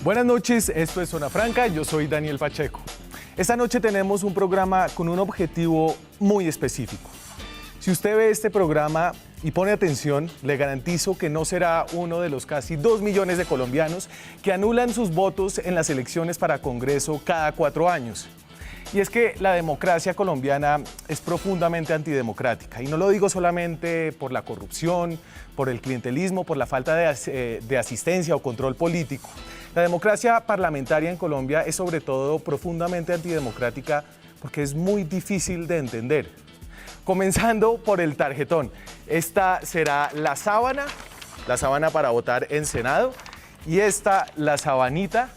Buenas noches, esto es Zona Franca, yo soy Daniel Pacheco. Esta noche tenemos un programa con un objetivo muy específico. Si usted ve este programa y pone atención, le garantizo que no será uno de los casi 2 millones de colombianos que anulan sus votos en las elecciones para Congreso cada 4 años. Y es que la democracia colombiana es profundamente antidemocrática. Y no lo digo solamente por la corrupción, por el clientelismo, por la falta de asistencia o control político. La democracia parlamentaria en Colombia es sobre todo profundamente antidemocrática porque es muy difícil de entender. Comenzando por el tarjetón. Esta será la sábana para votar en Senado, y esta la sabanita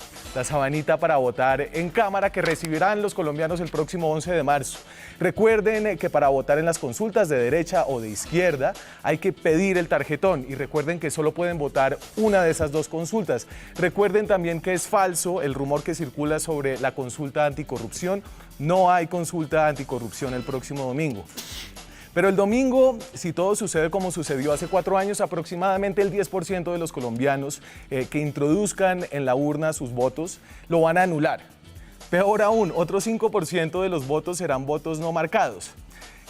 para votar en Cámara, que recibirán los colombianos el próximo 11 de marzo. Recuerden que para votar en las consultas de derecha o de izquierda hay que pedir el tarjetón, y recuerden que solo pueden votar una de esas dos consultas. Recuerden también que es falso el rumor que circula sobre la consulta anticorrupción. No hay consulta anticorrupción el próximo domingo. Pero el domingo, si todo sucede como sucedió hace 4 años, aproximadamente el 10% de los colombianos que introduzcan en la urna sus votos lo van a anular. Peor aún, otro 5% de los votos serán votos no marcados.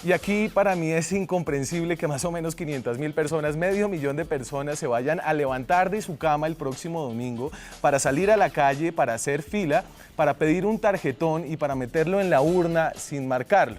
Y aquí para mí es incomprensible que más o menos 500.000 personas, medio millón de personas, se vayan a levantar de su cama el próximo domingo para salir a la calle, para hacer fila, para pedir un tarjetón y para meterlo en la urna sin marcarlo.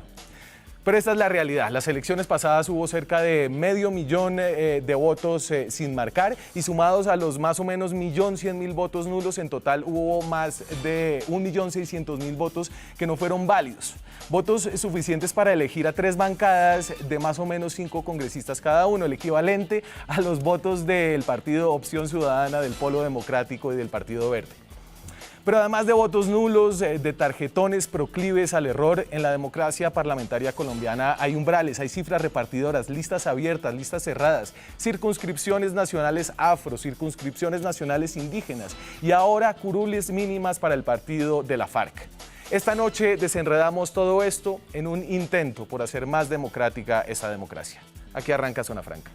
Pero esta es la realidad. Las elecciones pasadas hubo cerca de medio millón de votos sin marcar, y sumados a los más o menos 1.100.000 votos nulos, en total hubo más de 1.600.000 votos que no fueron válidos. Votos suficientes para elegir a 3 bancadas de más o menos 5 congresistas cada uno, el equivalente a los votos del Partido Opción Ciudadana, del Polo Democrático y del Partido Verde. Pero además de votos nulos, de tarjetones proclives al error, en la democracia parlamentaria colombiana hay umbrales, hay cifras repartidoras, listas abiertas, listas cerradas, circunscripciones nacionales afro, circunscripciones nacionales indígenas y ahora curules mínimas para el partido de la FARC. Esta noche desenredamos todo esto en un intento por hacer más democrática esta democracia. Aquí arranca Zona Franca.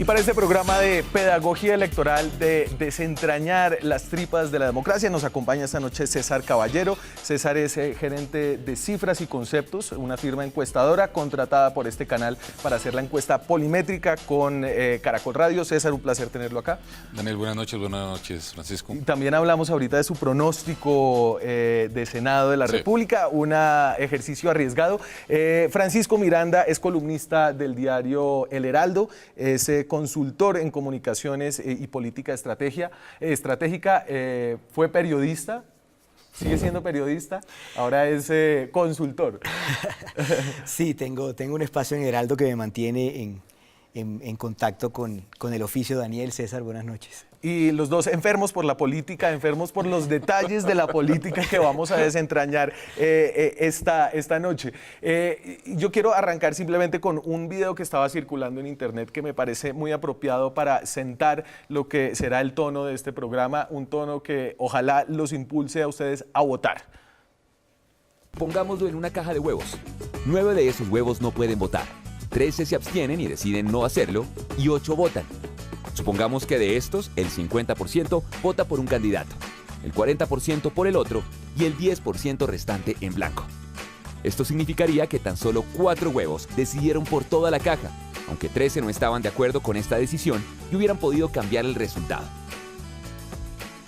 Y para este programa de pedagogía electoral, de desentrañar las tripas de la democracia, nos acompaña esta noche César Caballero. César es gerente de Cifras y Conceptos, una firma encuestadora contratada por este canal para hacer la encuesta polimétrica con Caracol Radio. César, un placer tenerlo acá. Daniel, buenas noches, Francisco. Y también hablamos ahorita de su pronóstico de Senado de la República, un ejercicio arriesgado. Francisco Miranda es columnista del diario El Heraldo, es consultor en comunicaciones y política estratégica, fue periodista, sigue siendo periodista, ahora es consultor. Sí, tengo un espacio en Heraldo que me mantiene en contacto con el oficio. Daniel, César, buenas noches. Y los dos enfermos por la política, enfermos por los detalles de la política que vamos a desentrañar esta noche. Yo quiero arrancar simplemente con un video que estaba circulando en internet que me parece muy apropiado para sentar lo que será el tono de este programa, un tono que ojalá los impulse a ustedes a votar. Pongámoslo en una caja de huevos. 9 de esos huevos no pueden votar. 13 se abstienen y deciden no hacerlo, y 8 votan. Supongamos que de estos, el 50% vota por un candidato, el 40% por el otro y el 10% restante en blanco. Esto significaría que tan solo 4 huevos decidieron por toda la caja, aunque 13 no estaban de acuerdo con esta decisión y hubieran podido cambiar el resultado.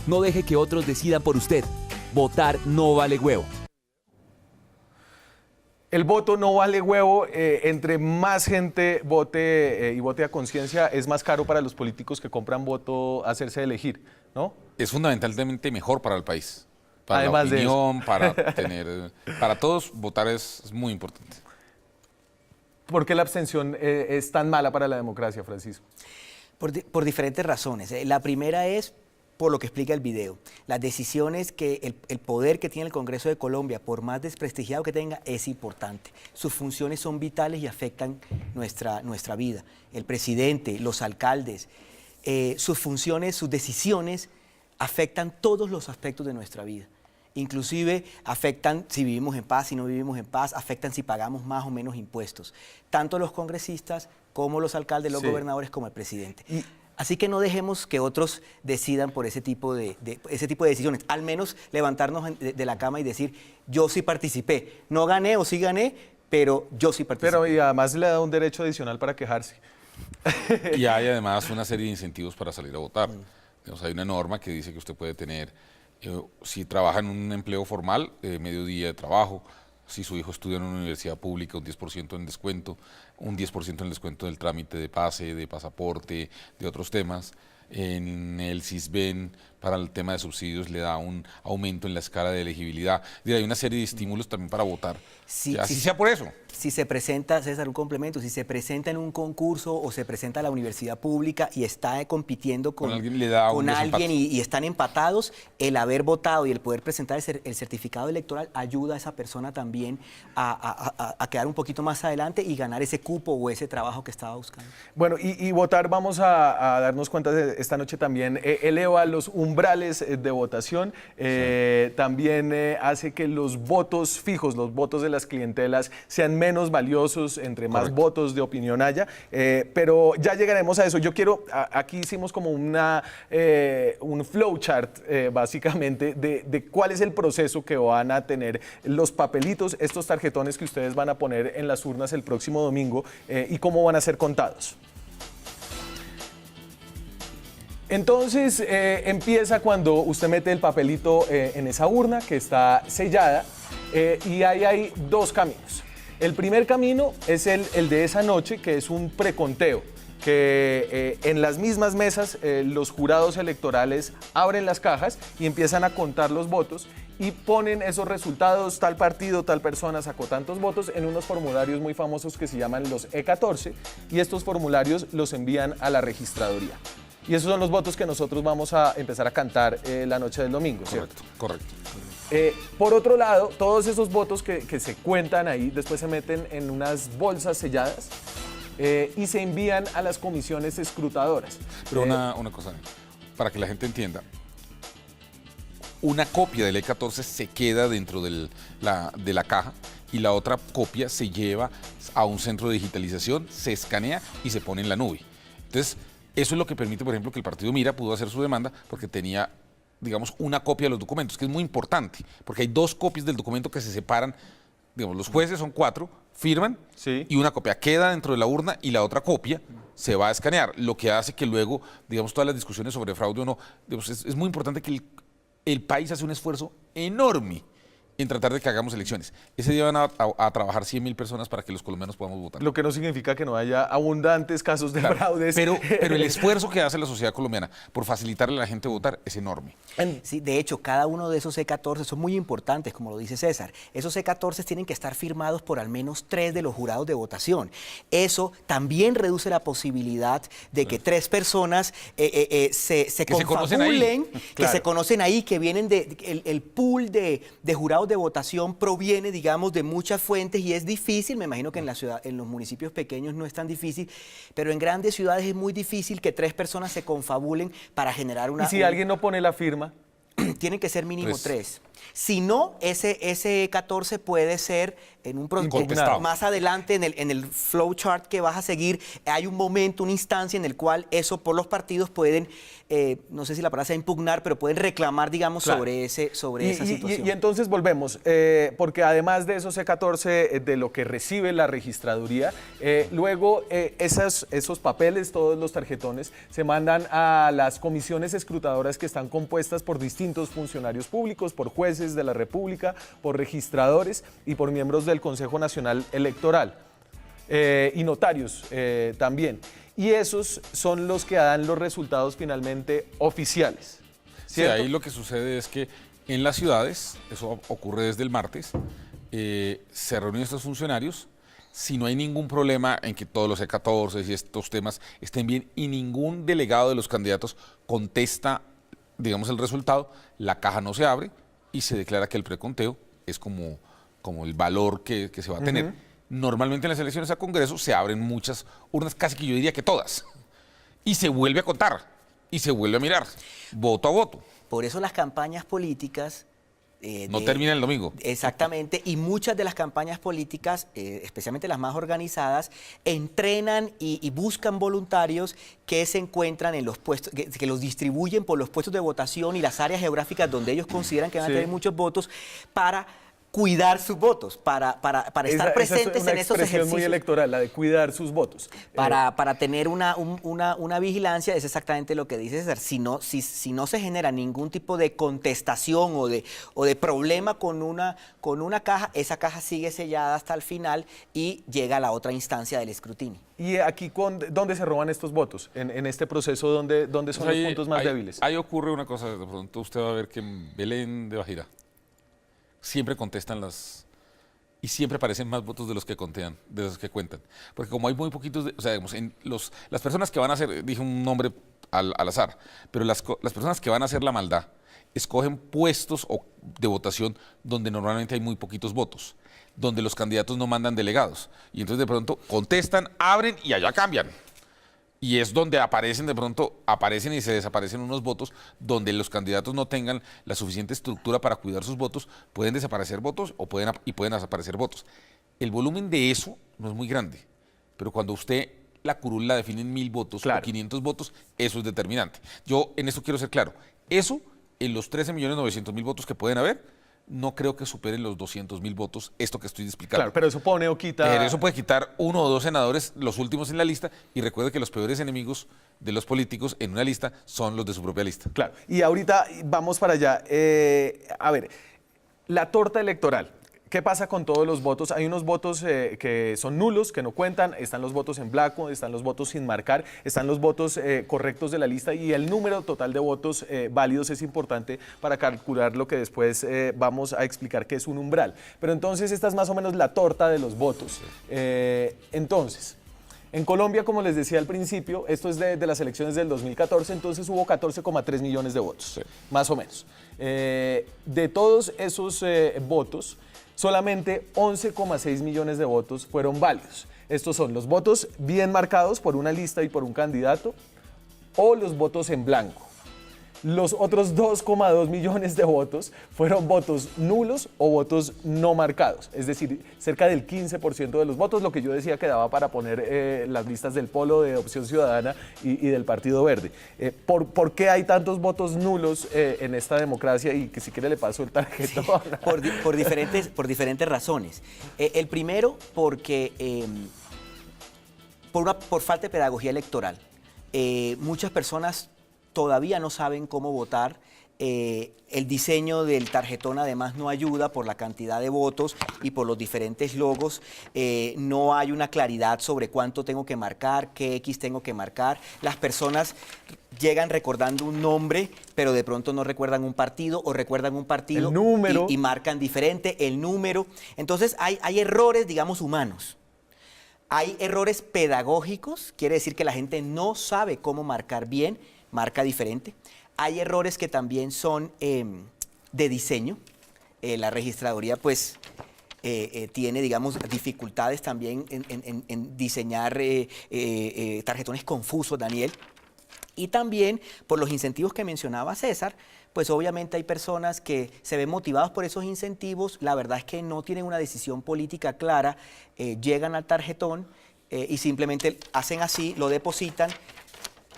No deje que otros decidan por usted. Votar no vale huevo. El voto no vale huevo. Entre más gente vote y vote a conciencia, es más caro para los políticos que compran voto hacerse elegir, ¿no? Es fundamentalmente mejor para el país, para Además la opinión, para todos votar es muy importante. ¿Por qué la abstención es tan mala para la democracia, Francisco? Por diferentes razones. La primera es por lo que explica el video. Las decisiones el poder que tiene el Congreso de Colombia, por más desprestigiado que tenga, es importante. Sus funciones son vitales y afectan nuestra vida. El presidente, los alcaldes, sus funciones, sus decisiones afectan todos los aspectos de nuestra vida. Inclusive afectan si vivimos en paz, si no vivimos en paz, afectan si pagamos más o menos impuestos. Tanto los congresistas como los alcaldes, los gobernadores, como el presidente. Así que no dejemos que otros decidan por ese tipo de decisiones. Al menos levantarnos de la cama y decir, yo sí participé. No gané o sí gané, pero yo sí participé. Pero y además le da un derecho adicional para quejarse. Y hay además una serie de incentivos para salir a votar. Digamos, hay una norma que dice que usted puede tener, si trabaja en un empleo formal, medio día de trabajo. Si su hijo estudia en una universidad pública, un 10% en descuento, un 10% en descuento del trámite de pase, de pasaporte, de otros temas. En el CISBEN, para el tema de subsidios, le da un aumento en la escala de elegibilidad. Hay una serie de estímulos también para votar. Así sea por eso. Si se presenta, César, un complemento, si se presenta en un concurso o se presenta a la universidad pública y está compitiendo con alguien y están empatados, el haber votado y el poder presentar el certificado electoral ayuda a esa persona también a quedar un poquito más adelante y ganar ese cupo o ese trabajo que estaba buscando. Bueno, y votar, vamos a darnos cuenta esta noche también, eleva los umbrales de votación, también hace que los votos fijos, los votos de las clientelas sean menos valiosos entre más votos de opinión haya, pero ya llegaremos a eso. Yo quiero, aquí hicimos como un flowchart básicamente de cuál es el proceso que van a tener los papelitos, estos tarjetones que ustedes van a poner en las urnas el próximo domingo y cómo van a ser contados. Entonces empieza cuando usted mete el papelito en esa urna que está sellada y ahí hay dos caminos. El primer camino es el de esa noche, que es un preconteo, que en las mismas mesas los jurados electorales abren las cajas y empiezan a contar los votos y ponen esos resultados, tal partido, tal persona sacó tantos votos en unos formularios muy famosos que se llaman los E14 y estos formularios los envían a la registraduría. Y esos son los votos que nosotros vamos a empezar a cantar la noche del domingo, ¿cierto? Correcto. Por otro lado, todos esos votos que se cuentan ahí, después se meten en unas bolsas selladas y se envían a las comisiones escrutadoras. Pero una cosa, para que la gente entienda, una copia del E14 se queda dentro de la caja y la otra copia se lleva a un centro de digitalización, se escanea y se pone en la nube. Entonces, eso es lo que permite, por ejemplo, que el partido Mira pudo hacer su demanda porque tenía, digamos, una copia de los documentos, que es muy importante, porque hay dos copias del documento que se separan. Digamos, los jueces son 4, firman y una copia queda dentro de la urna y la otra copia se va a escanear, lo que hace que luego, digamos, todas las discusiones sobre fraude o no, digamos, es muy importante que el país hace un esfuerzo enorme en tratar de que hagamos elecciones. Ese día van a trabajar 100.000 personas para que los colombianos podamos votar. Lo que no significa que no haya abundantes casos de fraudes. Pero el esfuerzo que hace la sociedad colombiana por facilitarle a la gente votar es enorme. Sí, de hecho, cada uno de esos E14 son muy importantes, como lo dice César. Esos E14 tienen que estar firmados por al menos 3 de los jurados de votación. Eso también reduce la posibilidad de que 3 personas se confabulen, que se conocen ahí, que vienen el pool de jurados de votación proviene, digamos, de muchas fuentes y es difícil. Me imagino que en los municipios pequeños no es tan difícil, pero en grandes ciudades es muy difícil que 3 personas se confabulen para generar una... ¿Y si alguien no pone la firma? Tienen que ser mínimo 3. Si no, ese 14 puede ser en un más adelante en el flowchart que vas a seguir. Hay un momento, una instancia en el cual eso por los partidos pueden, no sé si la palabra sea impugnar, pero pueden reclamar, digamos, sobre esa situación. Y entonces volvemos, porque además de esos C14, de lo que recibe la registraduría, luego esos papeles, todos los tarjetones, se mandan a las comisiones escrutadoras que están compuestas por distintos funcionarios públicos, por jueces de la República, por registradores y por miembros del Consejo Nacional Electoral y notarios también. Y esos son los que dan los resultados finalmente oficiales, ¿cierto? Sí, ahí lo que sucede es que en las ciudades, eso ocurre desde el martes, se reúnen estos funcionarios. Si no hay ningún problema en que todos los E14 y estos temas estén bien y ningún delegado de los candidatos contesta digamos, el resultado, la caja no se abre y se declara que el preconteo es como el valor que se va a tener. Normalmente en las elecciones a Congreso se abren muchas urnas, casi que yo diría que todas, y se vuelve a contar, y se vuelve a mirar, voto a voto. Por eso las campañas políticas... No termina el domingo. Exactamente, y muchas de las campañas políticas, especialmente las más organizadas, entrenan y buscan voluntarios que se encuentran en los puestos, que los distribuyen por los puestos de votación y las áreas geográficas donde ellos consideran que van a tener muchos votos para cuidar sus votos, para estar presentes en esos ejercicios. Es una expresión muy electoral, la de cuidar sus votos. Para tener una vigilancia, es exactamente lo que dice César. Si no se genera ningún tipo de contestación o de problema con una caja, esa caja sigue sellada hasta el final y llega a la otra instancia del escrutinio. ¿Y aquí dónde se roban estos votos? En este proceso, ¿dónde son los puntos más débiles? Ahí ocurre una cosa, de pronto usted va a ver que en Belén de Bajira siempre contestan y siempre aparecen más votos de los que contean, de los que cuentan. Porque como hay muy poquitos, o sea, digamos, las personas que van a hacer, dije un nombre al azar, pero las personas que van a hacer la maldad escogen puestos de votación donde normalmente hay muy poquitos votos, donde los candidatos no mandan delegados. Y entonces de pronto contestan, abren y allá cambian. Y es donde aparecen y se desaparecen unos votos, donde los candidatos no tengan la suficiente estructura para cuidar sus votos, pueden desaparecer votos pueden desaparecer votos. El volumen de eso no es muy grande, pero cuando usted la curul la define en 1000 votos o 500 votos, eso es determinante. Yo en esto quiero ser claro, eso en los 13.900.000 votos que pueden haber, no creo que superen los 200.000 votos, esto que estoy explicando. Claro, pero eso pone o quita... Pero eso puede quitar 1 o 2 senadores, los últimos en la lista, y recuerde que los peores enemigos de los políticos en una lista son los de su propia lista. Claro, y ahorita vamos para allá. A ver, la torta electoral. ¿Qué pasa con todos los votos? Hay unos votos que son nulos, que no cuentan, están los votos en blanco, están los votos sin marcar, están los votos correctos de la lista y el número total de votos válidos es importante para calcular lo que después vamos a explicar que es un umbral. Pero entonces esta es más o menos la torta de los votos. Entonces, en Colombia, como les decía al principio, esto es de las elecciones del 2014, entonces hubo 14,3 millones de votos, más o menos. De todos esos votos, solamente 11,6 millones de votos fueron válidos. Estos son los votos bien marcados por una lista y por un candidato o los votos en blanco. Los otros 2,2 millones de votos fueron votos nulos o votos no marcados, es decir, cerca del 15% de los votos, lo que yo decía que daba para poner las listas del Polo, de Opción Ciudadana y del Partido Verde. ¿Por qué hay tantos votos nulos en esta democracia? Y que si quiere le paso el tarjetón. Sí, por diferentes razones. El primero, porque por falta de pedagogía electoral. Muchas personas todavía no saben cómo votar. El diseño del tarjetón además no ayuda por la cantidad de votos y por los diferentes logos. No hay una claridad sobre cuánto tengo que marcar, qué X tengo que marcar. Las personas llegan recordando un nombre, pero de pronto no recuerdan un partido o recuerdan un partido el número. Y marcan diferente el número. Entonces hay errores, digamos, humanos. Hay errores pedagógicos, quiere decir que la gente no sabe cómo marcar bien, marca diferente. Hay errores que también son de diseño. La registraduría pues tiene, digamos, dificultades también en diseñar tarjetones confusos, Daniel. Y también por los incentivos que mencionaba César, pues obviamente hay personas que se ven motivados por esos incentivos, la verdad es que no tienen una decisión política clara, llegan al tarjetón y simplemente hacen así, lo depositan,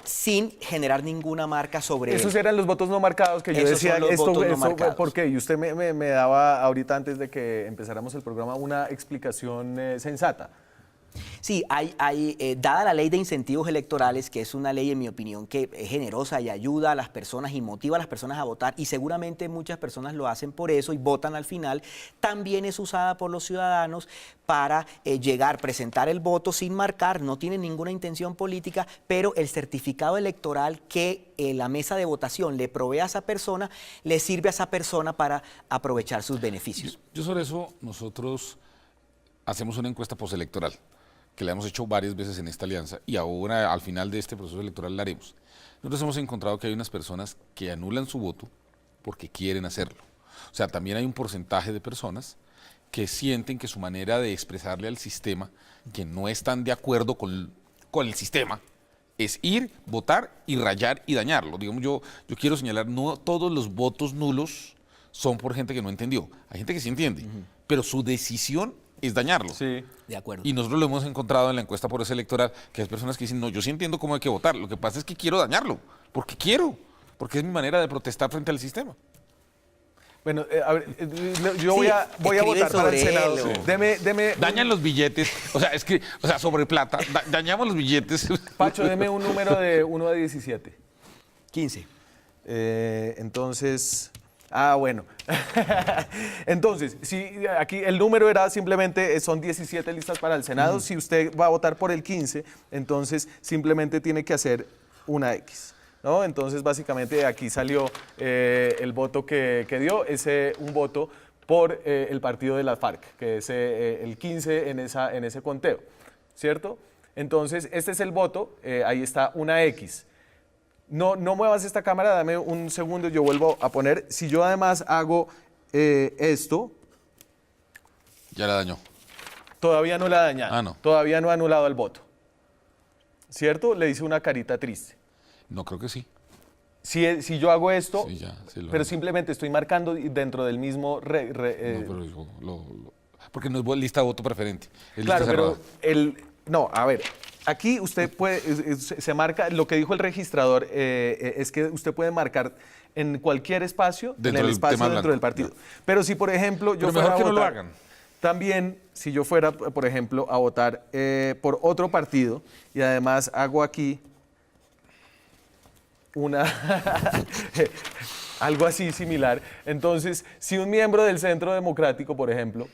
sin generar ninguna marca sobre Esos él. eran los votos no marcados que yo Esos decía, son los votos no marcados. ¿Por qué? Y usted me daba ahorita, antes de que empezáramos el programa, una explicación sensata. Sí, dada la ley de incentivos electorales, que es una ley, en mi opinión, que es generosa y ayuda a las personas y motiva a las personas a votar, y seguramente muchas personas lo hacen por eso y votan al final, también es usada por los ciudadanos para presentar el voto sin marcar, no tienen ninguna intención política, pero el certificado electoral que la mesa de votación le provee a esa persona, le sirve a esa persona para aprovechar sus beneficios. Yo sobre eso, nosotros hacemos una encuesta postelectoral. que la hemos hecho varias veces en esta alianza y ahora al final de este proceso electoral la haremos. Nosotros hemos encontrado que hay unas personas que anulan su voto porque quieren hacerlo. O sea, también hay un porcentaje de personas que sienten que su manera de expresarle al sistema, que no están de acuerdo con el sistema, es ir, votar y rayar y dañarlo. Digamos, yo quiero señalar, no todos los votos nulos son por gente que no entendió. Hay gente que sí entiende, pero su decisión es dañarlo. Sí. De acuerdo. Y nosotros lo hemos encontrado en la encuesta por ese electoral, que hay personas que dicen, no, yo sí entiendo cómo hay que votar, lo que pasa es que quiero dañarlo, porque es mi manera de protestar frente al sistema. Bueno, a ver, yo voy Sí, a escribe votar para el sobre Senado. él, Deme Dañan los billetes, sobre plata, dañamos los billetes. Pacho, deme un número de 1 a 17. 15. Entonces, bueno. Entonces, si aquí el número era simplemente, son 17 listas para el Senado. Si usted va a votar por el 15, entonces simplemente tiene que hacer una X, ¿no? Entonces, básicamente aquí salió el voto que dio, un voto por el partido de la FARC, que es el 15 en ese conteo, ¿cierto? Entonces, este es el voto, ahí está una X. No muevas esta cámara, dame un segundo, yo vuelvo a poner. Si yo además hago esto, Ya la dañó. todavía no la ha dañado, No. todavía no ha anulado el voto, ¿cierto? Le hice una carita triste. No, creo que sí. Si yo hago esto, Sí, ya, sí lo pero hago. simplemente estoy marcando dentro del mismo... No, pero porque no es lista de voto preferente. Es claro, lista pero cerrada. no, a ver, aquí usted puede, se marca, lo que dijo el registrador es que usted puede marcar en cualquier espacio, Dentro en el del espacio tema dentro del blanco. partido. Pero si, por ejemplo, yo Pero fuera mejor a que no lo votar, hagan. también, si yo fuera, por ejemplo, a votar por otro partido y además hago aquí algo así similar, entonces, si un miembro del Centro Democrático, por ejemplo,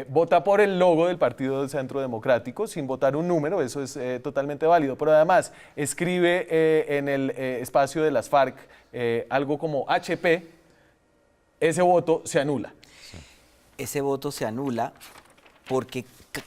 vota por el logo del Partido del Centro Democrático sin votar un número, eso es totalmente válido, pero además escribe en el espacio de las FARC algo como HP, ese voto se anula. Ese voto se anula porque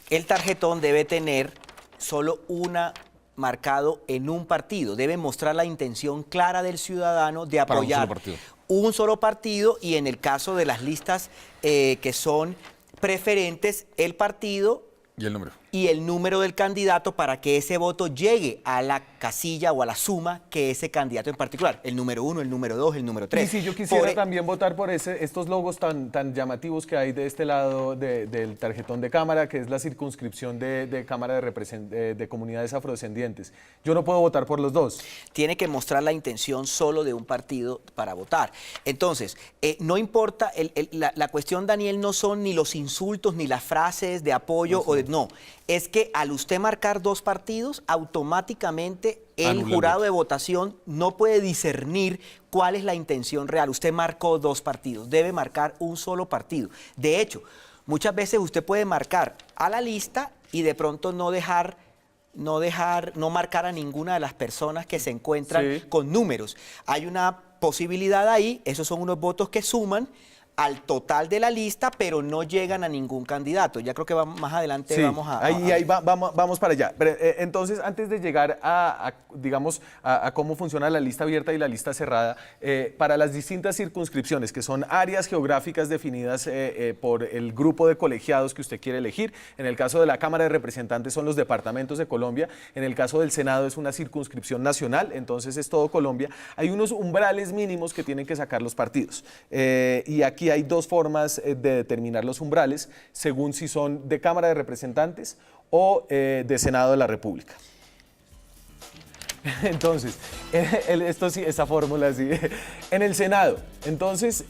el tarjetón debe tener solo una marcado en un partido. Debe mostrar la intención clara del ciudadano de Para un solo apoyar partido. un solo partido y en el caso de las listas que son preferentes, el partido Y el número. y el número del candidato para que ese voto llegue a la casilla o a la suma que ese candidato en particular, el número 1, el número 2, el número 3. Y si yo quisiera también votar por estos logos tan llamativos que hay de este lado del tarjetón de cámara, que es la circunscripción de Cámara de Comunidades Afrodescendientes, yo no puedo votar por los dos. Tiene que mostrar la intención solo de un partido para votar. Entonces, no importa, la cuestión, Daniel, no son ni los insultos ni las frases de apoyo no, es que al usted marcar dos partidos, automáticamente el Anula el jurado voto. de votación no puede discernir cuál es la intención real. Usted marcó dos partidos, debe marcar un solo partido. De hecho, muchas veces usted puede marcar a la lista y de pronto no marcar a ninguna de las personas que se encuentran Sí. con números. Hay una posibilidad ahí, esos son unos votos que suman al total de la lista, pero no llegan a ningún candidato. Ya creo que más adelante Sí, vamos vamos para allá. Pero, entonces, antes de llegar digamos, a cómo funciona la lista abierta y la lista cerrada, para las distintas circunscripciones, que son áreas geográficas definidas por el grupo de colegiados que usted quiere elegir, en el caso de la Cámara de Representantes son los departamentos de Colombia, en el caso del Senado es una circunscripción nacional, entonces es todo Colombia, hay unos umbrales mínimos que tienen que sacar los partidos. Y aquí hay dos formas de determinar los umbrales, según si son de Cámara de Representantes o de Senado de la República. Entonces, esto sí, esa fórmula sí. En el Senado, entonces,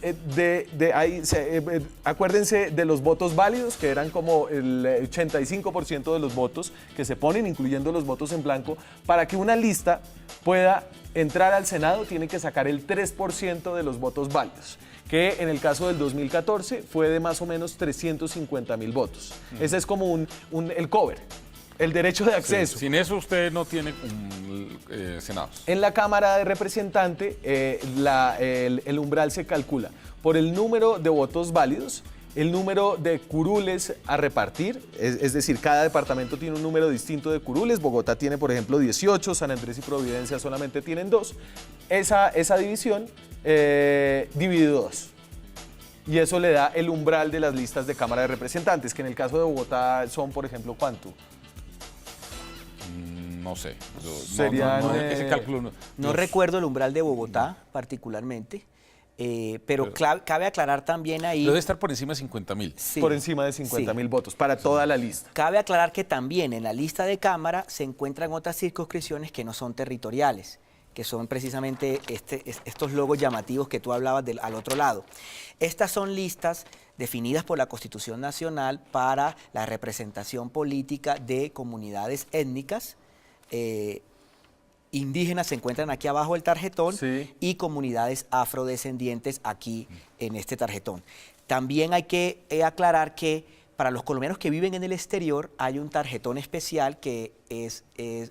acuérdense de los votos válidos, que eran como el 85% de los votos que se ponen, incluyendo los votos en blanco, para que una lista pueda entrar al Senado, tiene que sacar el 3% de los votos válidos, que en el caso del 2014 fue de más o menos 350.000 votos. Ese es como el cover, el derecho de acceso. Sin eso usted no tiene senados. En la Cámara de Representantes el umbral se calcula por el número de votos válidos el número de curules a repartir, es decir, cada departamento tiene un número distinto de curules. Bogotá tiene, por ejemplo, 18, San Andrés y Providencia solamente tienen 2. Esa división divide 2. Y eso le da el umbral de las listas de Cámara de Representantes, que en el caso de Bogotá son, por ejemplo, ¿cuánto? No sé. Serían, Ese cálculo No recuerdo el umbral de Bogotá particularmente, pero cabe aclarar también ahí... Debe estar por encima de 50.000. Sí, por encima de 50.000 votos para toda la lista. Cabe aclarar que también en la lista de Cámara se encuentran otras circunscripciones que no son territoriales, que son precisamente estos logos llamativos que tú hablabas al otro lado. Estas son listas definidas por la Constitución Nacional para la representación política de comunidades étnicas. Indígenas se encuentran aquí abajo del tarjetón, sí, y comunidades afrodescendientes aquí en este tarjetón. También hay que aclarar que para los colombianos que viven en el exterior hay un tarjetón especial que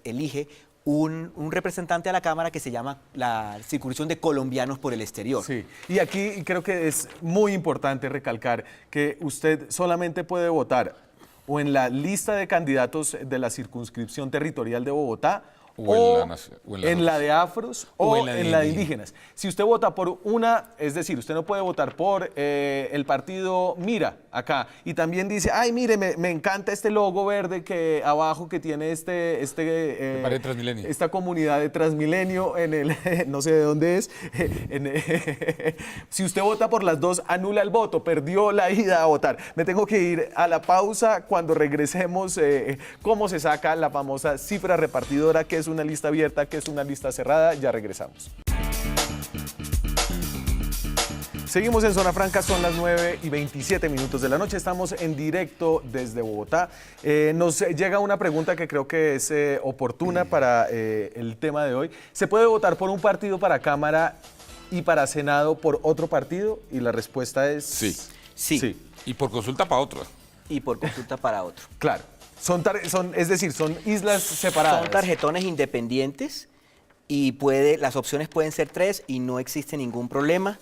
elige un representante a la Cámara que se llama la circunscripción de colombianos por el exterior. Sí, y aquí creo que es muy importante recalcar que usted solamente puede votar o en la lista de candidatos de la circunscripción territorial de Bogotá, o en la de afros o en la de indígenas. Si usted vota por una, es decir, usted no puede votar por el partido Mira acá y también dice, ay, mire, me encanta este logo verde que abajo que tiene esta comunidad de Transmilenio en el, no sé de dónde es. Si usted vota por las dos, anula el voto, perdió la ida a votar. Me tengo que ir a la pausa. Cuando regresemos, cómo se saca la famosa cifra repartidora, que es una lista abierta, que es una lista cerrada. Ya regresamos. Seguimos en Zona Franca, son las 9:27 de la noche. Estamos en directo desde Bogotá. Nos llega una pregunta que creo que es oportuna para el tema de hoy. ¿Se puede votar por un partido para Cámara y para Senado por otro partido? Y la respuesta es sí. Sí. Y por consulta para otro. Y por consulta para otro. Claro. Es decir, son islas separadas. Son tarjetones independientes y las opciones pueden ser 3 y no existe ningún problema.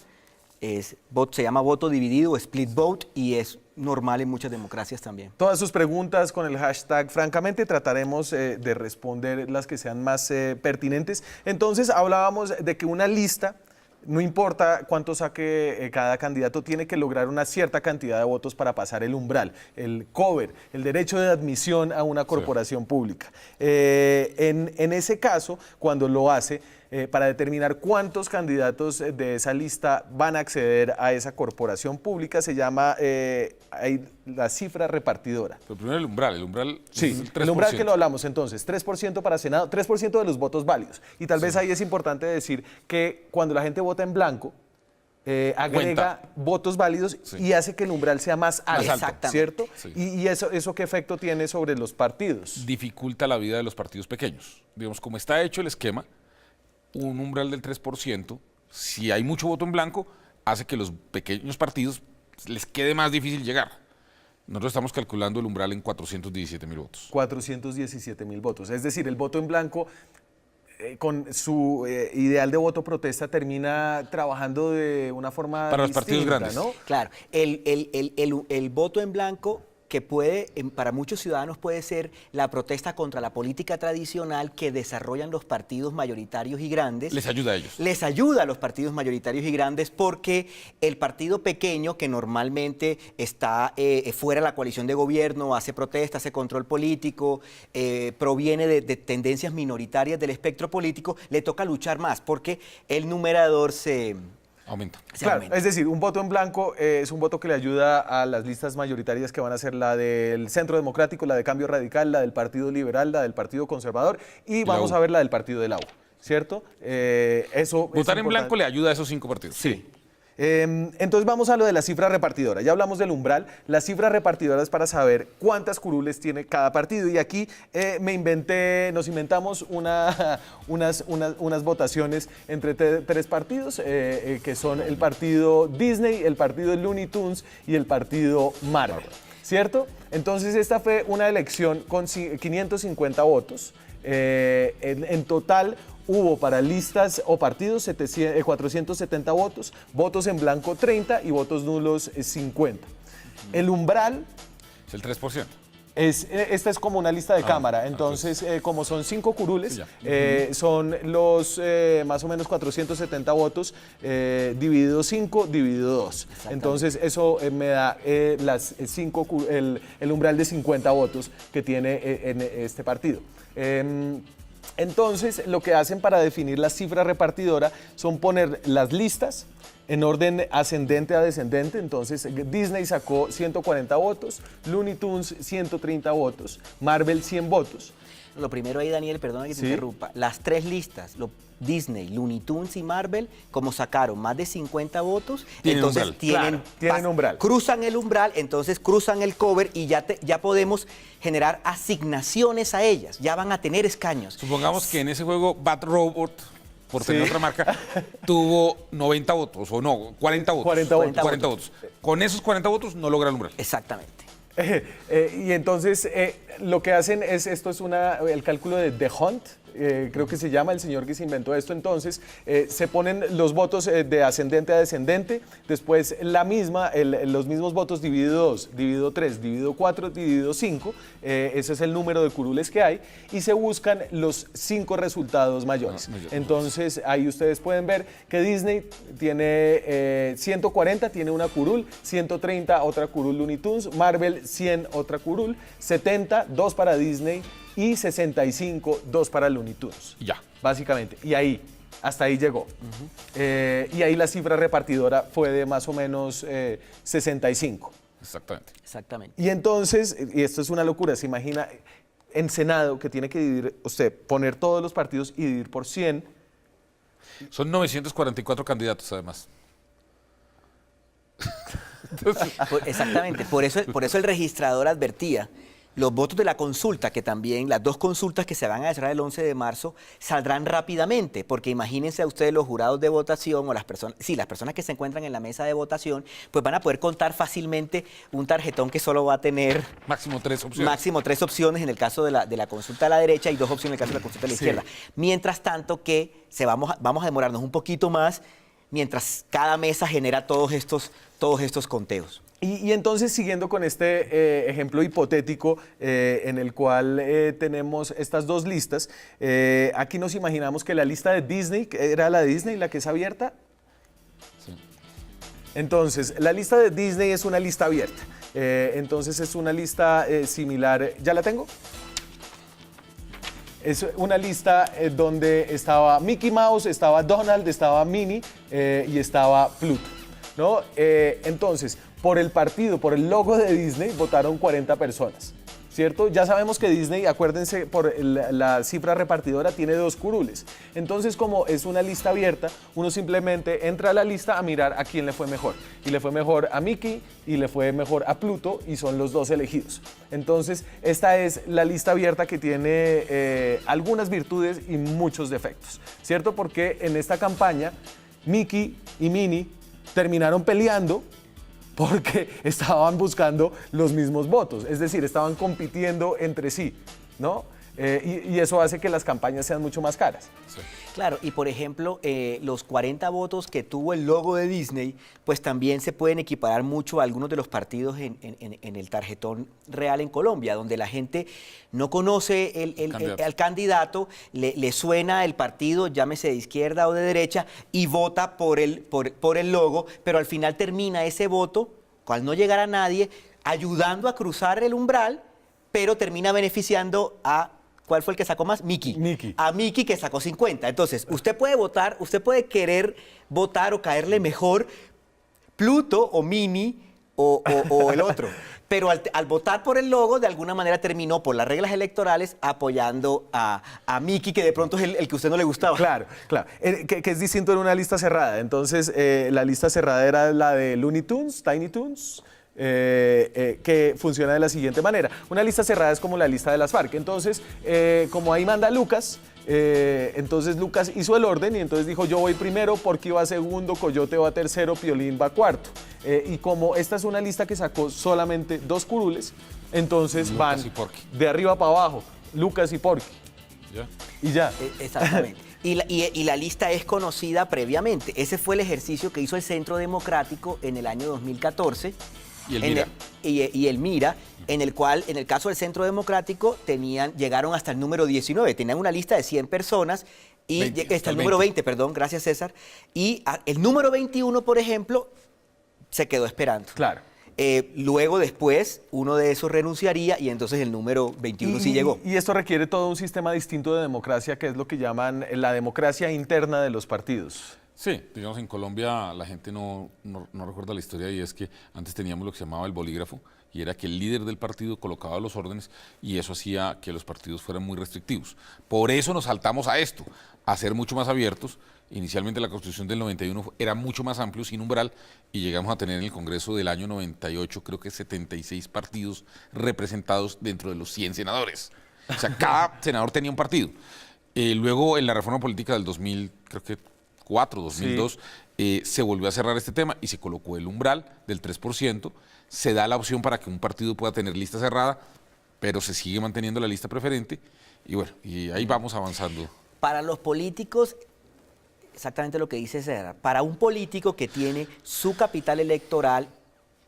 Se llama voto dividido o split vote y es normal en muchas democracias también. Todas sus preguntas con el hashtag, francamente, trataremos de responder las que sean más pertinentes. Entonces, hablábamos de que una lista, no importa cuánto saque cada candidato, tiene que lograr una cierta cantidad de votos para pasar el umbral, el cover, el derecho de admisión a una corporación pública. En ese caso, cuando lo hace, para determinar cuántos candidatos de esa lista van a acceder a esa corporación pública, se llama la cifra repartidora. Pero primero el umbral Sí, es el 3%. el umbral que lo hablamos entonces, 3% para Senado, 3% de los votos válidos. Y tal vez ahí es importante decir que cuando la gente vota en blanco, agrega votos válidos y hace que el umbral sea más alto, Exactamente. ¿cierto? Sí. ¿Y eso qué efecto tiene sobre los partidos? Dificulta la vida de los partidos pequeños. Digamos, como está hecho el esquema, un umbral del 3%, si hay mucho voto en blanco, hace que los pequeños partidos les quede más difícil llegar. Nosotros estamos calculando el umbral en 417.000 votos. 417.000 votos. Es decir, el voto en blanco, con su ideal de voto protesta, termina trabajando de una forma para los distinta, partidos grandes, ¿no? Claro, el voto en blanco que para muchos ciudadanos puede ser la protesta contra la política tradicional que desarrollan los partidos mayoritarios y grandes. Les ayuda a ellos. Les ayuda a los partidos mayoritarios y grandes porque el partido pequeño, que normalmente está fuera de la coalición de gobierno, hace protesta, hace control político, proviene de tendencias minoritarias del espectro político, le toca luchar más porque el numerador Aumenta. Claro, es decir, un voto en blanco es un voto que le ayuda a las listas mayoritarias que van a ser la del Centro Democrático, la de Cambio Radical, la del Partido Liberal, la del Partido Conservador y vamos a ver la del Partido del Agua, ¿cierto? Eso Votar en blanco le ayuda a esos 5 partidos. Sí. Entonces vamos a lo de la cifra repartidora. Ya hablamos del umbral. La cifra repartidora es para saber cuántas curules tiene cada partido. Y aquí nos inventamos unas votaciones entre 3 partidos, que son el partido Disney, el partido Looney Tunes y el partido Marvel, ¿cierto? Entonces esta fue una elección con 550 votos. En total hubo para listas o partidos 470 votos, votos en blanco 30 y votos nulos 50. El umbral Es el 3%. esta es como una lista de cámara, entonces como son 5 curules, Sí, ya. son los más o menos 470 votos dividido 5, dividido 2. Entonces eso me da el umbral de 50 votos que tiene en este partido. Entonces lo que hacen para definir la cifra repartidora son poner las listas en orden ascendente a descendente. Entonces Disney sacó 140 votos, Looney Tunes 130 votos, Marvel 100 votos. Lo primero ahí, Daniel, perdona que te Sí. interrumpa. Las tres listas, Disney, Looney Tunes y Marvel, como sacaron más de 50 votos, Tienen entonces umbral. Claro, tienen umbral. cruzan el umbral, entonces cruzan el cover y ya podemos generar asignaciones a ellas. Ya van a tener escaños. Supongamos que en ese juego Bad Robot, por tener Sí. otra marca, tuvo 90 votos, o no, 40 votos. 40 votos. Con esos 40 votos no logra el umbral. Exactamente. Y entonces lo que hacen esto es el cálculo de The Hunt, creo que se llama el señor que se inventó esto. Entonces se ponen los votos de ascendente a descendente, después los mismos votos dividido 2, dividido 3, dividido 4, dividido 5, ese es el número de curules que hay, y se buscan los 5 resultados mayores. Entonces ahí ustedes pueden ver que Disney tiene 140, tiene una curul, 130 otra curul Looney Tunes, Marvel 100 otra curul, 70 2 para Disney y 65 2 para Looney Tunes. Ya. Básicamente. Y ahí, hasta ahí llegó. Y ahí la cifra repartidora fue de más o menos 65. Exactamente. Exactamente. Y entonces, y esto es una locura, se imagina en Senado que tiene que dividir, usted poner todos los partidos y dividir por 100. Son 944 candidatos, además. Exactamente, por eso el registrador advertía, los votos de la consulta, que también las dos consultas que se van a cerrar el 11 de marzo, saldrán rápidamente, porque imagínense a ustedes los jurados de votación o las personas que se encuentran en la mesa de votación, pues van a poder contar fácilmente un tarjetón que solo va a tener Máximo 3 opciones. máximo 3 opciones en el caso de la consulta a la derecha y 2 opciones en el caso de la consulta a la Sí. izquierda. Mientras tanto que vamos a demorarnos un poquito más mientras cada mesa genera todos estos conteos. Y entonces, siguiendo con este ejemplo hipotético en el cual tenemos estas dos listas, aquí nos imaginamos que la lista de Disney, que era la de Disney, la que es abierta. Sí. Entonces, la lista de Disney es una lista abierta. Entonces, es una lista similar. ¿Ya la tengo? Es una lista donde estaba Mickey Mouse, estaba Donald, estaba Minnie y estaba Pluto, ¿no? Entonces, por el logo de Disney votaron 40 personas, ¿cierto? Ya sabemos que Disney, acuérdense, por la cifra repartidora tiene 2 curules. Entonces, como es una lista abierta, uno simplemente entra a la lista a mirar a quién le fue mejor. Y le fue mejor a Mickey y le fue mejor a Pluto y son los 2 elegidos. Entonces, esta es la lista abierta que tiene algunas virtudes y muchos defectos, ¿cierto? Porque en esta campaña, Mickey y Minnie terminaron peleando porque estaban buscando los mismos votos, es decir, estaban compitiendo entre sí, ¿no? Y eso hace que las campañas sean mucho más caras. Sí. Claro, y por ejemplo, los 40 votos que tuvo el logo de Disney, pues también se pueden equiparar mucho a algunos de los partidos en el tarjetón real en Colombia, donde la gente no conoce al candidato, le suena el partido, llámese de izquierda o de derecha, y vota por el logo, pero al final termina ese voto, al no llegar a nadie, ayudando a cruzar el umbral, pero termina beneficiando a... ¿Cuál fue el que sacó más? Mickey. A Mickey, que sacó 50. Entonces, usted puede votar, usted puede querer votar o caerle mejor Pluto o Minnie o el otro. Pero al votar por el logo, de alguna manera terminó por las reglas electorales apoyando a Mickey, que de pronto es el que a usted no le gustaba. Claro, claro. Que es distinto en una lista cerrada. Entonces, la lista cerrada era la de Looney Tunes, Tiny Toons, que funciona de la siguiente manera. Una lista cerrada es como la lista de las FARC. Entonces, como ahí manda Lucas, entonces Lucas hizo el orden y entonces dijo: yo voy primero, Porky va segundo, Coyote va tercero, Piolín va cuarto. Y como esta es una lista que sacó solamente 2 curules, entonces Lucas van y Porky. de arriba para abajo, Lucas y Porky. ¿Ya? Y ya. Exactamente. Y la lista es conocida previamente. Ese fue el ejercicio que hizo el Centro Democrático en el año 2014, Y el Mira. Y el Mira, en el cual, en el caso del Centro Democrático, llegaron hasta el número 19, tenían una lista de 100 personas, y 20, hasta el número 20, perdón, gracias César, y el número 21, por ejemplo, se quedó esperando. Claro. Luego, después, uno de esos renunciaría y entonces el número 21 sí llegó. Y esto requiere todo un sistema distinto de democracia, que es lo que llaman la democracia interna de los partidos. Sí, digamos en Colombia la gente no recuerda la historia, y es que antes teníamos lo que se llamaba el bolígrafo, y era que el líder del partido colocaba los órdenes y eso hacía que los partidos fueran muy restrictivos. Por eso nos saltamos a esto, a ser mucho más abiertos. Inicialmente la Constitución del 91 era mucho más amplio, sin umbral, y llegamos a tener en el Congreso del año 98, creo que 76 partidos representados dentro de los 100 senadores. O sea, cada senador tenía un partido. Luego en la reforma política del 2000, creo que 2002, se volvió a cerrar este tema y se colocó el umbral del 3%. Se da la opción para que un partido pueda tener lista cerrada, pero se sigue manteniendo la lista preferente. Y bueno, y ahí vamos avanzando. Para los políticos, exactamente lo que dice César, para un político que tiene su capital electoral,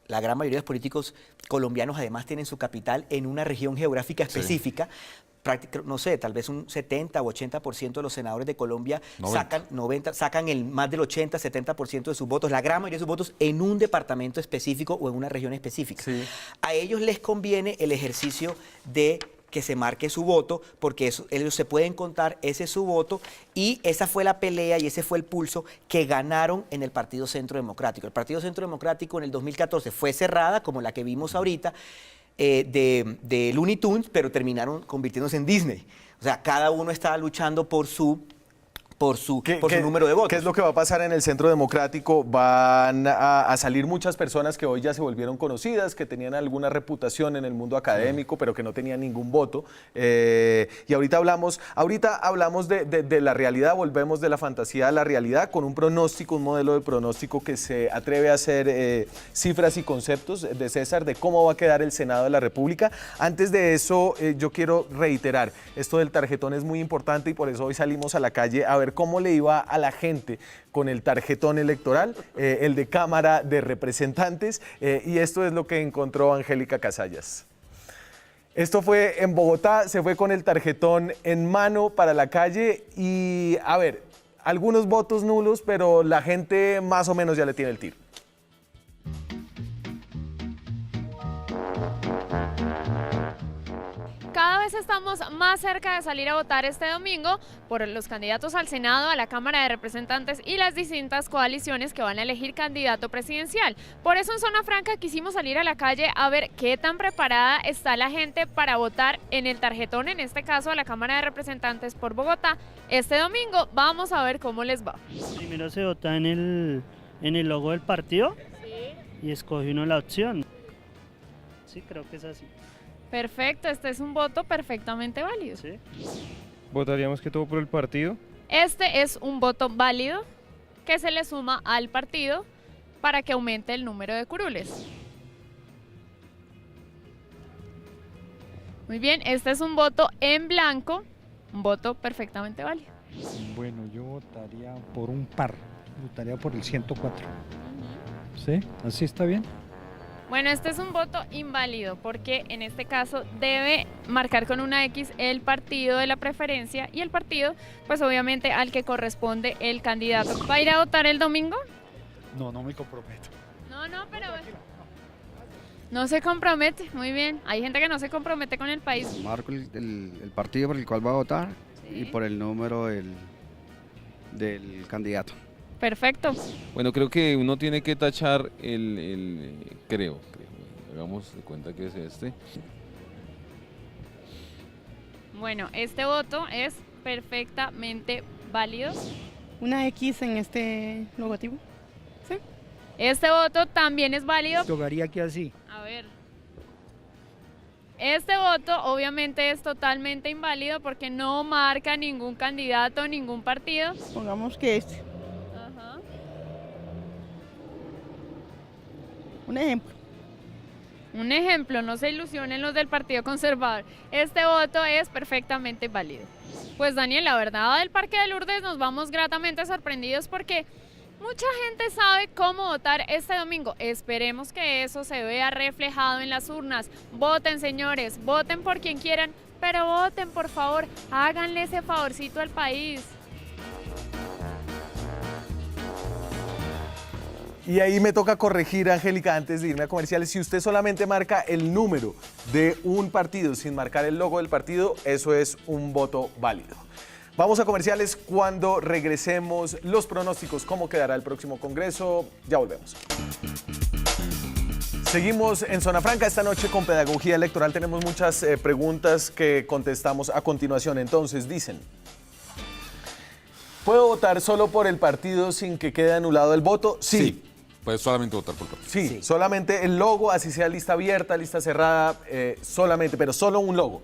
la gran mayoría de los políticos colombianos además tienen su capital en una región geográfica específica. No sé, tal vez un 70 o 80% de los senadores de Colombia 90. sacan más del 80-70% de sus votos, la gran mayoría de sus votos en un departamento específico o en una región específica. Sí. A ellos les conviene el ejercicio de que se marque su voto, porque ellos se pueden contar, ese es su voto, y esa fue la pelea y ese fue el pulso que ganaron en el Partido Centro Democrático. El Partido Centro Democrático en el 2014 fue cerrada, como la que vimos ahorita, de Looney Tunes, pero terminaron convirtiéndose en Disney. O sea, cada uno estaba luchando por su número de votos. ¿Qué es lo que va a pasar en el Centro Democrático? Van a salir muchas personas que hoy ya se volvieron conocidas, que tenían alguna reputación en el mundo académico, pero que no tenían ningún voto. Y ahorita hablamos de la realidad, volvemos de la fantasía a la realidad, con un pronóstico, un modelo de pronóstico que se atreve a hacer cifras y conceptos de César, de cómo va a quedar el Senado de la República. Antes de eso, yo quiero reiterar, esto del tarjetón es muy importante y por eso hoy salimos a la calle a ver cómo le iba a la gente con el tarjetón electoral, el de Cámara de Representantes, y esto es lo que encontró Angélica Casallas. Esto fue en Bogotá, se fue con el tarjetón en mano para la calle y, a ver, algunos votos nulos, pero la gente más o menos ya le tiene el tiro. Cada vez estamos más cerca de salir a votar este domingo por los candidatos al Senado, a la Cámara de Representantes y las distintas coaliciones que van a elegir candidato presidencial. Por eso en Zona Franca quisimos salir a la calle a ver qué tan preparada está la gente para votar en el tarjetón, en este caso a la Cámara de Representantes por Bogotá. Este domingo vamos a ver cómo les va. Primero se vota en el logo del partido y escoge uno la opción. Sí, creo que es así. Perfecto, este es un voto perfectamente válido. ¿Sí? ¿Votaríamos que todo por el partido? Este es un voto válido que se le suma al partido para que aumente el número de curules. Muy bien, este es un voto en blanco, un voto perfectamente válido. Bueno, yo votaría por un par, votaría por el 104. ¿Sí? ¿Así está bien? Bueno, este es un voto inválido porque en este caso debe marcar con una X el partido de la preferencia y el partido, pues obviamente al que corresponde el candidato. ¿Va a ir a votar el domingo? No, no me comprometo. No, pero no se compromete, muy bien. Hay gente que no se compromete con el país. Marco el partido por el cual va a votar y por el número del candidato. Perfecto. Bueno, creo que uno tiene que tachar creo, hagamos de cuenta que es este. Bueno, este voto es perfectamente válido. Una X en este logotipo. ¿Sí? Este voto también es válido. Tocaría que así. A ver. Este voto obviamente es totalmente inválido porque no marca ningún candidato, ningún partido. Pongamos que este. Ajá. Un ejemplo. Un ejemplo, no se ilusionen los del Partido Conservador. Este voto es perfectamente válido. Pues Daniel, la verdad del Parque de Lourdes nos vamos gratamente sorprendidos porque Mucha gente sabe cómo votar este domingo. Esperemos que eso se vea reflejado en las urnas. Voten, señores, voten por quien quieran, pero voten, por favor, háganle ese favorcito al país. Y ahí me toca corregir, Angélica, antes de irme a comerciales. Si usted solamente marca el número de un partido sin marcar el logo del partido, eso es un voto válido. Vamos a comerciales. Cuando regresemos, los pronósticos, cómo quedará el próximo Congreso. Ya volvemos. Seguimos en Zona Franca esta noche con Pedagogía Electoral. Tenemos muchas preguntas que contestamos a continuación. Entonces, dicen: ¿puedo votar solo por el partido sin que quede anulado el voto? Sí. Puedes solamente votar por partido. Sí, solamente el logo, así sea lista abierta, lista cerrada, solamente, pero solo un logo.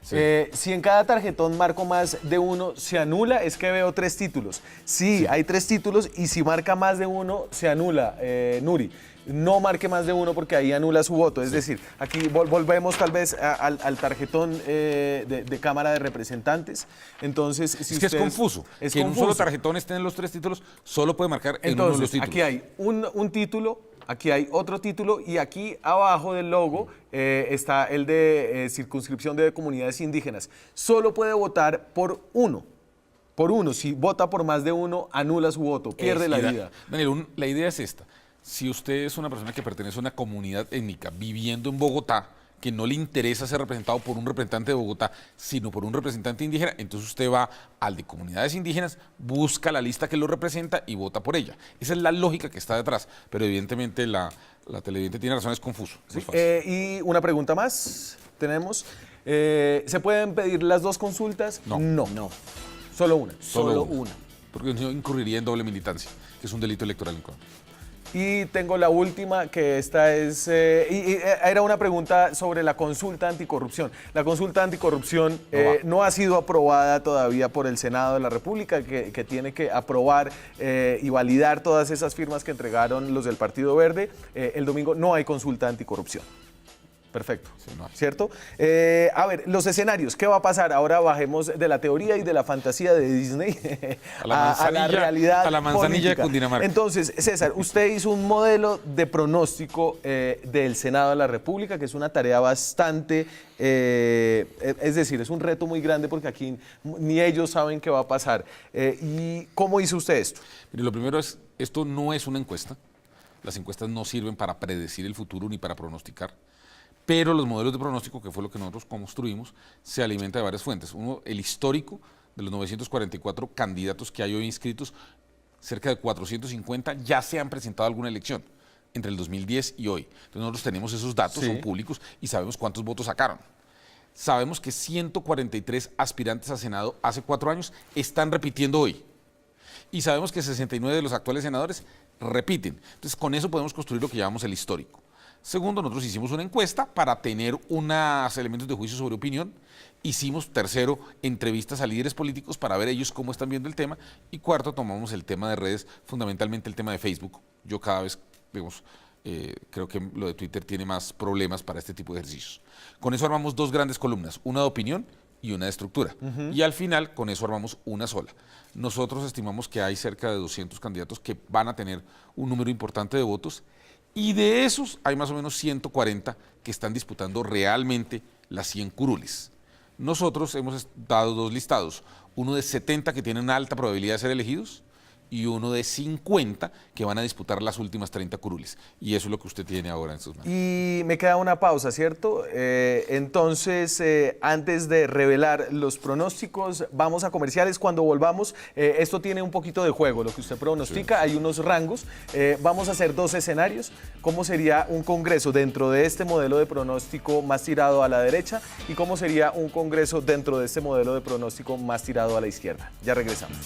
Sí. Si en cada tarjetón marco más de uno, ¿se anula? Es que veo 3 títulos. Sí, hay 3 títulos y si marca más de uno, se anula, Nuri. No marque más de uno porque ahí anula su voto. Es decir, aquí volvemos tal vez al tarjetón de Cámara de Representantes. Entonces, si es que es confuso. Es que confuso. en un solo tarjetón estén los 3 títulos, solo puede marcar en uno de los títulos. Aquí hay un título, aquí hay otro título y aquí abajo del logo está el de circunscripción de comunidades indígenas. Solo puede votar por uno. Por uno. Si vota por más de uno, anula su voto, pierde la vida. Daniel, la idea es esta. Si usted es una persona que pertenece a una comunidad étnica viviendo en Bogotá, que no le interesa ser representado por un representante de Bogotá, sino por un representante indígena, entonces usted va al de comunidades indígenas, busca la lista que lo representa y vota por ella. Esa es la lógica que está detrás, pero evidentemente la televidente tiene razón, es confuso. Sí, y una pregunta más tenemos. ¿Se pueden pedir las 2 consultas? No. Solo una. Solo una. Porque no incurriría en doble militancia, que es un delito electoral en Colombia. Y tengo la última, que esta es, era una pregunta sobre la consulta anticorrupción. La consulta anticorrupción no ha sido aprobada todavía por el Senado de la República, que tiene que aprobar y validar todas esas firmas que entregaron los del Partido Verde. El domingo no hay consulta anticorrupción. Perfecto, sí, no. ¿Cierto? A ver, los escenarios, ¿qué va a pasar? Ahora bajemos de la teoría y de la fantasía de Disney a la realidad a la manzanilla política. de Cundinamarca. Entonces, César, usted hizo un modelo de pronóstico del Senado de la República, que es una tarea bastante, es decir, es un reto muy grande porque aquí ni ellos saben qué va a pasar. ¿Y cómo hizo usted esto? Mire, lo primero es, esto no es una encuesta. Las encuestas no sirven para predecir el futuro ni para pronosticar. Pero los modelos de pronóstico, que fue lo que nosotros construimos, se alimenta de varias fuentes. Uno, el histórico de los 944 candidatos que hay hoy inscritos, cerca de 450 ya se han presentado a alguna elección entre el 2010 y hoy. Entonces nosotros tenemos esos datos, son públicos y sabemos cuántos votos sacaron. Sabemos que 143 aspirantes a Senado hace 4 años están repitiendo hoy. Y sabemos que 69 de los actuales senadores repiten. Entonces con eso podemos construir lo que llamamos el histórico. Segundo, nosotros hicimos una encuesta para tener unos elementos de juicio sobre opinión. Hicimos, tercero, entrevistas a líderes políticos para ver ellos cómo están viendo el tema. Y cuarto, tomamos el tema de redes, fundamentalmente el tema de Facebook. Yo cada vez, digamos, creo que lo de Twitter tiene más problemas para este tipo de ejercicios. Con eso armamos 2 grandes columnas, una de opinión y una de estructura. Y al final, con eso armamos una sola. Nosotros estimamos que hay cerca de 200 candidatos que van a tener un número importante de votos. Y de esos hay más o menos 140 que están disputando realmente las 100 curules. Nosotros hemos dado 2 listados, uno de 70 que tienen alta probabilidad de ser elegidos y uno de 50 que van a disputar las últimas 30 curules. Y eso es lo que usted tiene ahora en sus manos. Y me queda una pausa, ¿cierto? Entonces, antes de revelar los pronósticos, vamos a comerciales. Cuando volvamos, esto tiene un poquito de juego, lo que usted pronostica, hay unos rangos. Vamos a hacer 2 escenarios. ¿Cómo sería un congreso dentro de este modelo de pronóstico más tirado a la derecha? ¿Y cómo sería un congreso dentro de este modelo de pronóstico más tirado a la izquierda? Ya regresamos.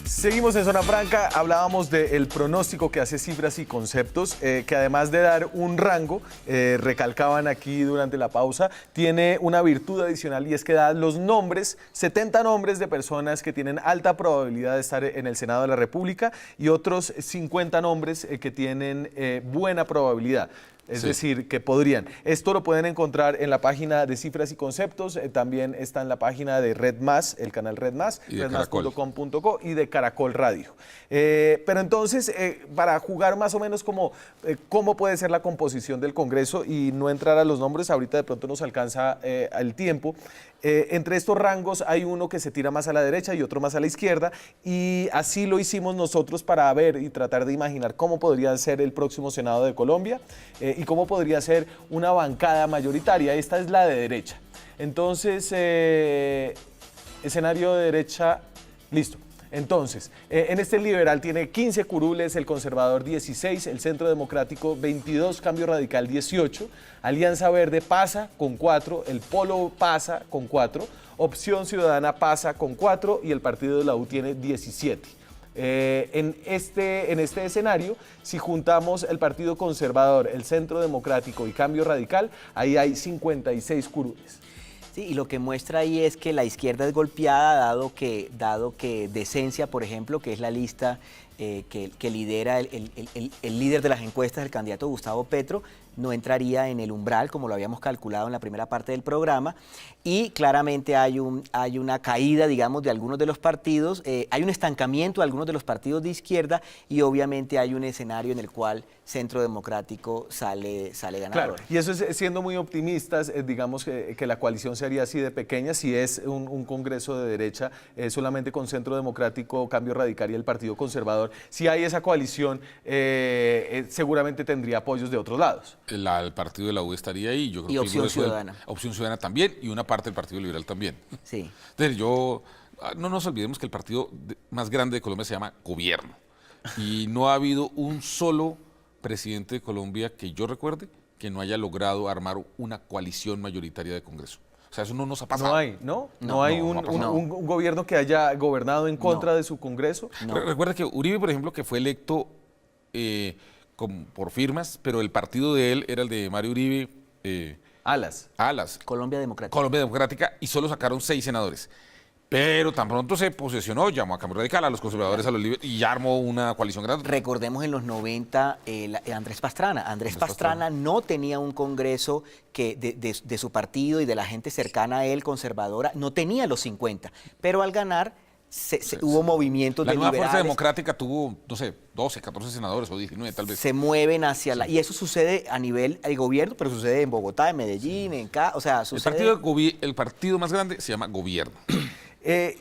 Seguimos en Zona Franca, hablábamos del pronóstico que hace Cifras y Conceptos, que además de dar un rango, recalcaban aquí durante la pausa, tiene una virtud adicional y es que da los nombres, 70 nombres de personas que tienen alta probabilidad de estar en el Senado de la República y otros 50 nombres que tienen buena probabilidad. Es Sí. decir, que podrían. Esto lo pueden encontrar en la página de Cifras y Conceptos, también está en la página de Red Más, el canal Red Más, Y de Caracol. redmas.com.co y de Caracol Radio. Pero entonces, para jugar más o menos como cómo puede ser la composición del Congreso y no entrar a los nombres, ahorita de pronto nos alcanza el tiempo. Entre estos rangos hay uno que se tira más a la derecha y otro más a la izquierda, y así lo hicimos nosotros para ver y tratar de imaginar cómo podría ser el próximo Senado de Colombia y cómo podría ser una bancada mayoritaria. Esta es la de derecha. Entonces, escenario de derecha, listo. Entonces, en este liberal tiene 15 curules, el conservador 16, el Centro Democrático 22, Cambio Radical 18, Alianza Verde pasa con 4, el Polo pasa con 4, Opción Ciudadana pasa con 4 y el Partido de la U tiene 17. En este escenario, si juntamos el Partido Conservador, el Centro Democrático y Cambio Radical, ahí hay 56 curules. Sí, y lo que muestra ahí es que la izquierda es golpeada, dado que Decencia, por ejemplo, que es la lista que lidera el líder de las encuestas, el candidato Gustavo Petro, no entraría en el umbral, como lo habíamos calculado en la primera parte del programa, y claramente hay una caída, digamos, de algunos de los partidos, hay un estancamiento de algunos de los partidos de izquierda, y obviamente hay un escenario en el cual Centro Democrático sale ganador. Claro, y eso es siendo muy optimistas, digamos que la coalición sería así de pequeña, si es un congreso de derecha, solamente con Centro Democrático, Cambio Radical y el Partido Conservador. Si hay esa coalición, seguramente tendría apoyos de otros lados. El partido de la U estaría ahí. Yo creo Y que Opción grueso del- Ciudadana. Opción Ciudadana también, y una parte del Partido Liberal también. Sí. Entonces, no nos olvidemos que el partido más grande de Colombia se llama Gobierno. Y no ha habido un solo presidente de Colombia que yo recuerde que no haya logrado armar una coalición mayoritaria de Congreso. O sea, eso no nos ha pasado. No hay, ¿no? No, No, hay no, un, no ha pasado. un gobierno que haya gobernado en contra de su Congreso. No. Recuerda que Uribe, por ejemplo, que fue electo por firmas, pero el partido de él era el de Mario Uribe, Alas. Colombia Democrática. Colombia Democrática, y solo sacaron 6 senadores. Pero tan pronto se posesionó, llamó a Cambio Radical, a los conservadores, a los libres, y ya armó una coalición grande. Recordemos en los 90 Andrés Pastrana. Andrés Pastrana no tenía un congreso que de su partido y de la gente cercana a él, conservadora, no tenía los 50. Pero al ganar hubo movimientos La de nueva liberales. Fuerza Democrática tuvo, no sé, 12, 14 senadores o 19 tal vez. Se mueven hacia la... Y eso sucede a nivel del gobierno, pero sucede en Bogotá, en Medellín, o sea, El sucede... partido más grande se llama Gobierno.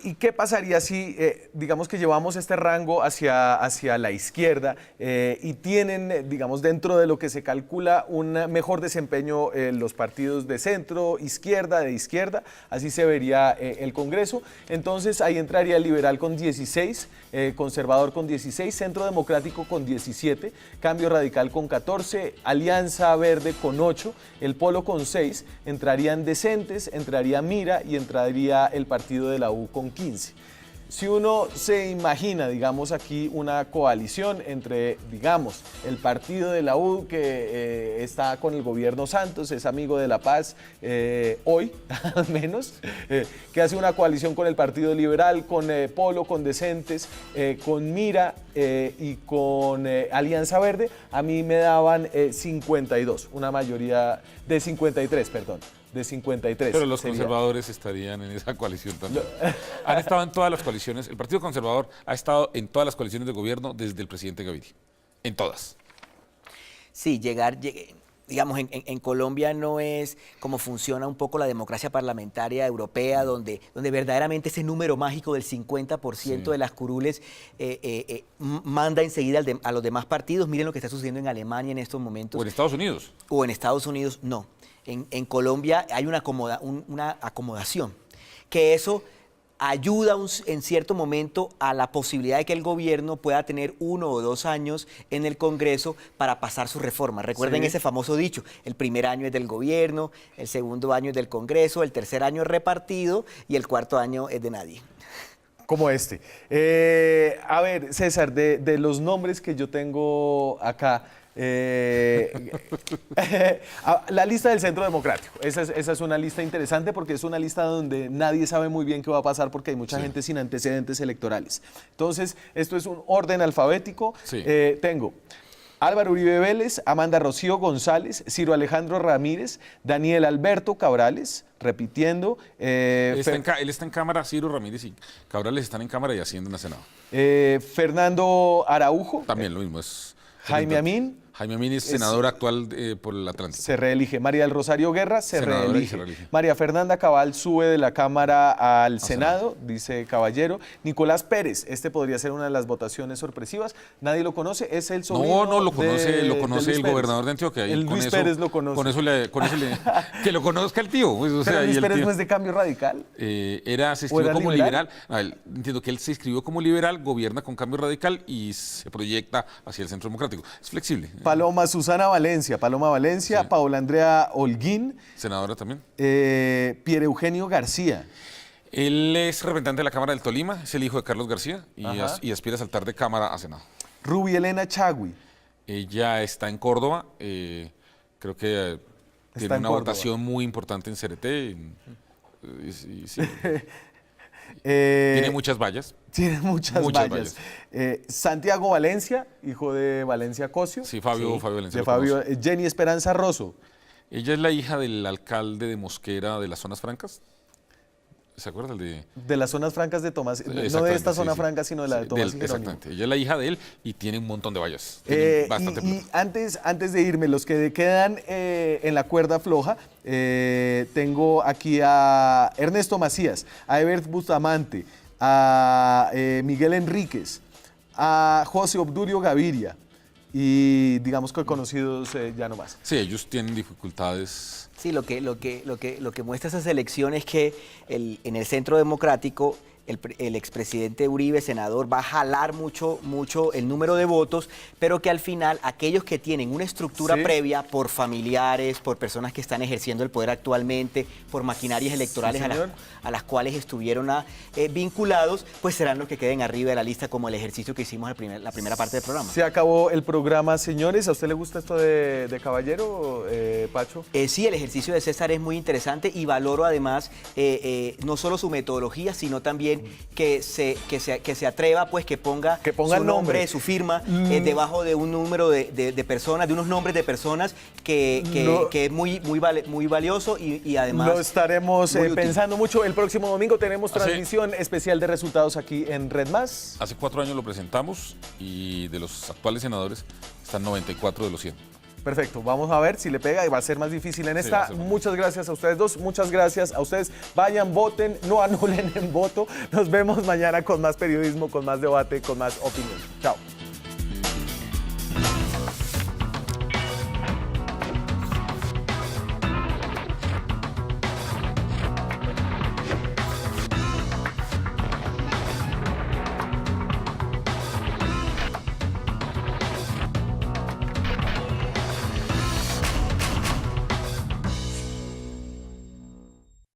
¿Y qué pasaría si, digamos que llevamos este rango hacia la izquierda y tienen, digamos, dentro de lo que se calcula un mejor desempeño los partidos de centro, izquierda, de izquierda? Así se vería el Congreso. Entonces ahí entraría el liberal con 16, conservador con 16, Centro Democrático con 17, Cambio Radical con 14, Alianza Verde con 8, el Polo con 6, entrarían Decentes, entraría Mira y entraría el Partido de la U con 15. Si uno se imagina, digamos, aquí una coalición entre, digamos, el Partido de la U que está con el gobierno Santos, es amigo de la paz hoy, al menos, que hace una coalición con el Partido Liberal, con Polo, con Decentes, con Mira y con Alianza Verde, a mí me daban 52, una mayoría de 53, perdón. De 53. Pero los sería. conservadores estarían en esa coalición también. Han estado en todas las coaliciones. El Partido Conservador ha estado en todas las coaliciones de gobierno desde el presidente Gaviria. En todas. Sí, digamos, en Colombia no es como funciona un poco la democracia parlamentaria europea, donde verdaderamente ese número mágico del 50% de las curules manda enseguida a los demás partidos. Miren lo que está sucediendo en Alemania en estos momentos. O en Estados Unidos. O en Estados Unidos, no. En Colombia hay una acomodación, que eso ayuda en cierto momento a la posibilidad de que el gobierno pueda tener 1 o 2 años en el Congreso para pasar sus reformas. Recuerden Sí. ese famoso dicho, el primer año es del gobierno, el segundo año es del Congreso, el tercer año es repartido y el cuarto año es de nadie. Como este. A ver, César, de los nombres que yo tengo acá, la lista del Centro Democrático. Esa es una lista interesante porque es una lista donde nadie sabe muy bien qué va a pasar porque hay mucha gente sin antecedentes electorales. Entonces, esto es un orden alfabético. Sí. Tengo Álvaro Uribe Vélez, Amanda Rocío González, Ciro Alejandro Ramírez, Daniel Alberto Cabrales, repitiendo. Él está en Cámara, Ciro Ramírez y Cabrales están en Cámara y Hacienda en el Senado. Fernando Araujo. También lo mismo, es Jaime Amin. Jaime Amin es senador actual por el Atlántico. Se reelige. María del Rosario Guerra se Senadora y reelige. se reelige. María Fernanda Cabal sube de la Cámara al Senado, dice Caballero. Nicolás Pérez, este podría ser una de las votaciones sorpresivas. Nadie lo conoce, es el sobrino No, lo conoce de el Luis gobernador de Antioquia. El Luis Pérez lo conoce. Con eso que lo conozca el tío. Pues, ¿Pero Luis y el Pérez tío, no es de Cambio Radical? se inscribió como liberal. Entiendo que él se inscribió como liberal, gobierna con Cambio Radical y se proyecta hacia el Centro Democrático. Es flexible. Paloma Valencia, sí. Paola Andrea Holguín. Senadora también. Pierre Eugenio García. Él es representante de la Cámara del Tolima, es el hijo de Carlos García y aspira a saltar de Cámara a Senado. Ruby Elena Chagui. Ella está en Córdoba, creo que tiene una votación muy importante en CRT. Tiene muchas vallas. Tiene muchas vallas. Santiago Valencia, hijo de Valencia Cosio. Sí, Fabio Valencia. Jenny Esperanza Rosso. Ella es la hija del alcalde de Mosquera de las Zonas Francas. ¿Se acuerdan de las Zonas Francas de Tomás? No de esta zona franca, sino de la de Tomás. Exactamente. Ella es la hija de él y tiene un montón de vallas. Y antes de irme, los que quedan en la cuerda floja, tengo aquí a Ernesto Macías, a Ebert Bustamante, a Miguel Enríquez, a José Obdurio Gaviria y digamos que conocidos ya no más. Sí, ellos tienen dificultades. Sí, lo que muestra esas elecciones es que en el Centro Democrático el expresidente Uribe, senador, va a jalar mucho el número de votos, pero que al final aquellos que tienen una estructura previa por familiares, por personas que están ejerciendo el poder actualmente, por maquinarias electorales a las cuales estuvieron vinculados, pues serán los que queden arriba de la lista, como el ejercicio que hicimos la primera parte del programa. Se acabó el programa, señores. ¿A usted le gusta esto de Caballero, Pacho? Sí, el ejercicio de César es muy interesante y valoro además no solo su metodología, sino también que se atreva, pues que ponga su nombre, su firma debajo de un número de personas, de unos nombres de personas que es muy valioso y además lo estaremos pensando mucho. El próximo domingo tenemos transmisión especial de resultados aquí en Red Más. Hace 4 años lo presentamos y de los actuales senadores están 94 de los 100. Perfecto, vamos a ver si le pega y va a ser más difícil en esta. Muchas gracias a ustedes dos, muchas gracias a ustedes. Vayan, voten, no anulen el voto. Nos vemos mañana con más periodismo, con más debate, con más opinión. Chao.